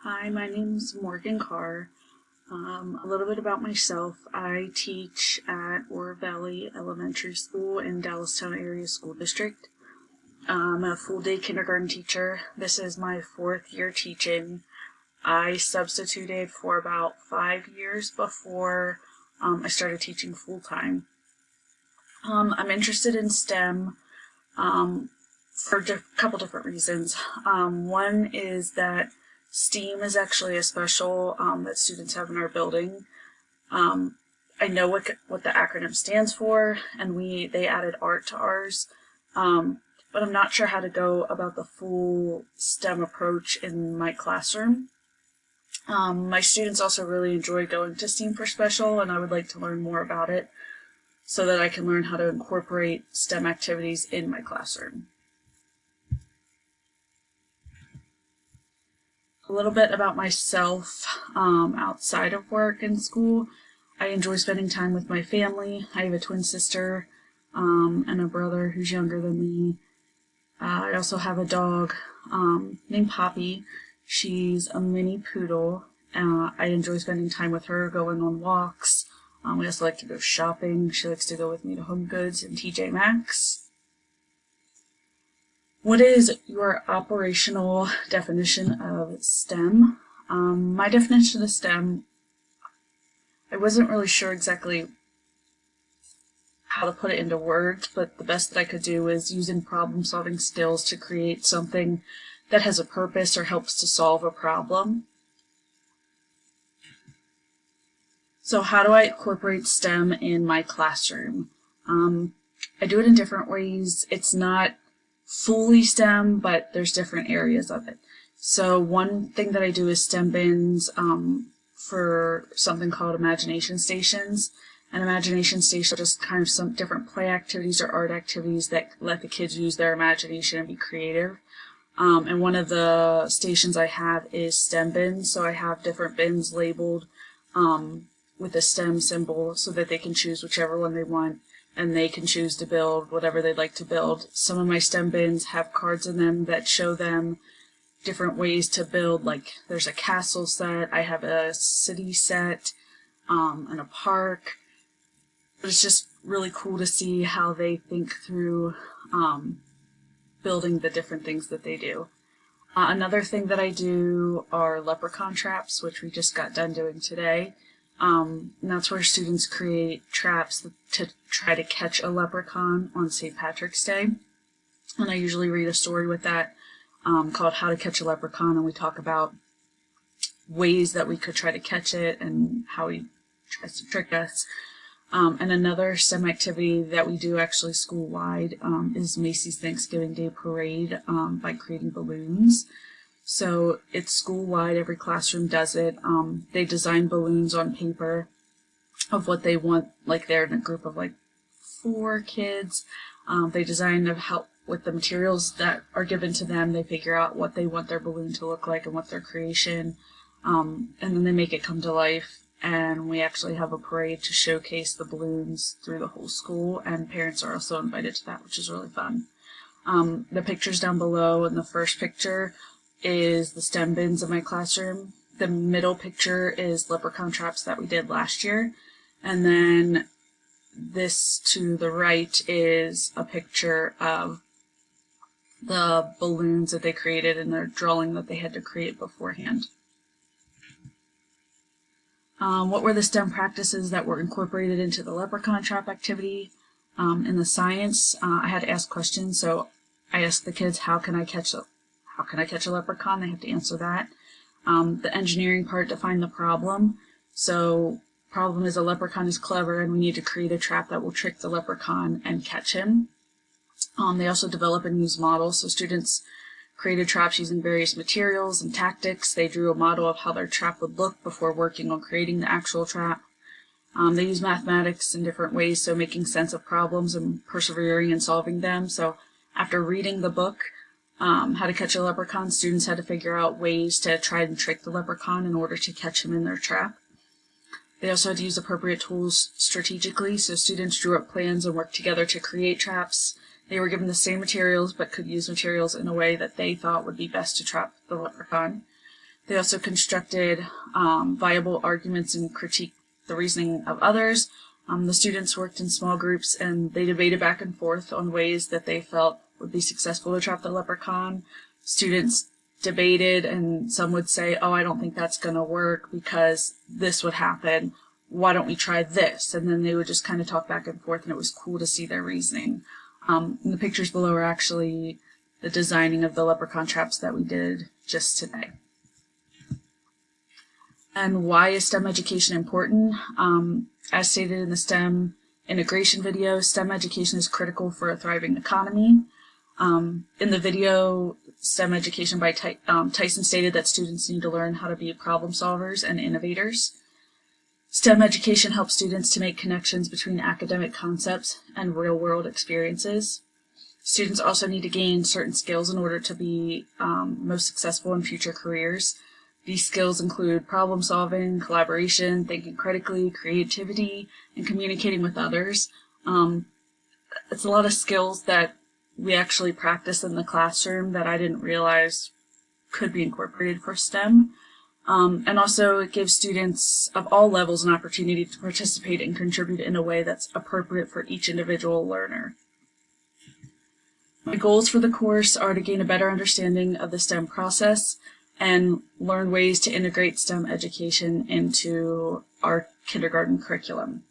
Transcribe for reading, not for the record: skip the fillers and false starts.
Hi, my name's Morgan Carr. A little bit about myself. I teach at Oro Valley Elementary School in Dallastown Area School District. I'm a full-day kindergarten teacher. This is my 4th year teaching. I substituted for about 5 years before I started teaching full-time. I'm interested in STEM for a couple different reasons. One is that STEAM is actually a special that students have in our building. I know what the acronym stands for, and they added art to ours, but I'm not sure how to go about the full STEM approach in my classroom. My students also really enjoy going to STEAM for special, and I would like to learn more about it so that I can learn how to incorporate STEM activities in my classroom. A little bit about myself outside of work and school. I enjoy spending time with my family. I have a twin sister and a brother who's younger than me. I also have a dog named Poppy. She's a mini poodle. I enjoy spending time with her, going on walks. We also like to go shopping. She likes to go with me to Home Goods and TJ Maxx. What is your operational definition of STEM? My definition of STEM, I wasn't really sure exactly how to put it into words, but the best that I could do is using problem-solving skills to create something that has a purpose or helps to solve a problem. So how do I incorporate STEM in my classroom? I do it in different ways. It's not fully STEM, but there's different areas of it. So one thing that I do is STEM bins for something called Imagination Stations. And Imagination Stations are just kind of some different play activities or art activities that let the kids use their imagination and be creative. And one of the stations I have is STEM bins. So I have different bins labeled with a STEM symbol so that they can choose whichever one they want, and they can choose to build whatever they'd like to build. Some of my STEM bins have cards in them that show them different ways to build, like there's a castle set, I have a city set, and a park. But it's just really cool to see how they think through building the different things that they do. Another thing that I do are leprechaun traps, which we just got done doing today. And that's where students create traps to try to catch a leprechaun on St. Patrick's Day. And I usually read a story with that called How to Catch a Leprechaun, and we talk about ways that we could try to catch it and how he tries to trick us. And another STEM activity that we do actually school-wide is Macy's Thanksgiving Day Parade by creating balloons. So it's school-wide, every classroom does it. They design balloons on paper of what they want, like they're in a group of like 4 kids. They design to help with the materials that are given to them. They figure out what they want their balloon to look like and what their creation, and then they make it come to life. And we actually have a parade to showcase the balloons through the whole school, and parents are also invited to that, which is really fun. The pictures down below, in the first picture is the STEM bins in my classroom. The middle picture is leprechaun traps that we did last year. And then this to the right is a picture of the balloons that they created in their drawing that they had to create beforehand. What were the STEM practices that were incorporated into the leprechaun trap activity? In the science, I had to ask questions. So I asked the kids, how can I catch a leprechaun? They have to answer that. The engineering part, define the problem. So problem is a leprechaun is clever and we need to create a trap that will trick the leprechaun and catch him. They also develop and use models. So students created traps using various materials and tactics. They drew a model of how their trap would look before working on creating the actual trap. They use mathematics in different ways, so making sense of problems and persevering in solving them. So after reading the book, How to Catch a Leprechaun, students had to figure out ways to try and trick the leprechaun in order to catch him in their trap. They also had to use appropriate tools strategically, so students drew up plans and worked together to create traps. They were given the same materials, but could use materials in a way that they thought would be best to trap the leprechaun. They also constructed viable arguments and critiqued the reasoning of others. The students worked in small groups and they debated back and forth on ways that they felt would be successful to trap the leprechaun. Students debated and some would say, oh, I don't think that's going to work because this would happen. Why don't we try this? And then they would just kind of talk back and forth, and it was cool to see their reasoning. And the pictures below are actually the designing of the leprechaun traps that we did just today. And why is STEM education important? As stated in the STEM integration video, STEM education is critical for a thriving economy. In the video, STEM education by Tyson stated that students need to learn how to be problem solvers and innovators. STEM education helps students to make connections between academic concepts and real-world experiences. Students also need to gain certain skills in order to be most successful in future careers. These skills include problem solving, collaboration, thinking critically, creativity, and communicating with others. It's a lot of skills that we actually practice in the classroom that I didn't realize could be incorporated for STEM. And also it gives students of all levels an opportunity to participate and contribute in a way that's appropriate for each individual learner. My goals for the course are to gain a better understanding of the STEM process and learn ways to integrate STEM education into our kindergarten curriculum.